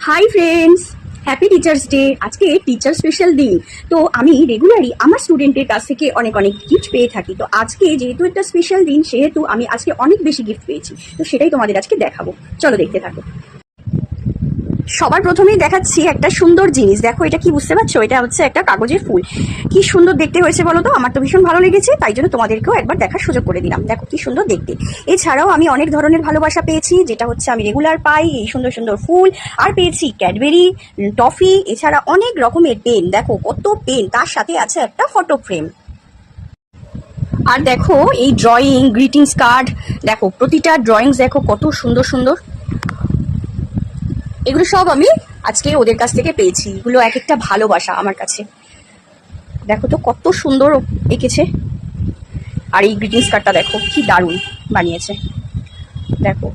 Hi friends, happy teachers day. আজকে teacher special দিন। তো আমি রেগুলারই আমার স্টুডেন্টের কাছ থেকে অনেক গিফট পেয়ে থাকি। তো আজকে যেহেতু একটা স্পেশাল দিন, সেহেতু আমি আজকে অনেক বেশি গিফট পেয়েছি। তো সেটাই তোমাদের আজকে দেখাবো, চলো দেখতে থাকো। সবার প্রথমেই দেখাচ্ছি একটা সুন্দর জিনিস। দেখো এটা কি, বুঝতে পারছো? এটা হচ্ছে একটা কাগজের ফুল। কি সুন্দর দেখতে হয়েছে বলো তো? আমার তো ভীষণ ভালো লেগেছে, তাই জন্য তোমাদেরকেও একবার দেখার সুযোগ করে দিলাম। দেখো কি সুন্দর দেখতে। এছাড়াও আমি অনেক ধরনের ভালোবাসা পেয়েছি, যেটা হচ্ছে আমি রেগুলার পাই, এই সুন্দর সুন্দর ফুল। আর পেয়েছি ক্যাডবেরি, টফি, এছাড়া অনেক রকমের পেন। দেখো কত পেন, তার সাথে আছে একটা ফটো ফ্রেম। আর দেখো এই ড্রয়িং, গ্রিটিংস কার্ড। দেখো প্রতিটা ড্রয়িংস দেখো কত সুন্দর সুন্দর। এগুলো সব আমি আজকে ওদের কাছ থেকে পেয়েছি। এগুলো এক একটা ভালোবাসা আমার কাছে। দেখো তো কত সুন্দর এঁকেছে। আর এই গ্রিটিংস কার্ডটা দেখো কি দারুণ বানিয়েছে। দেখো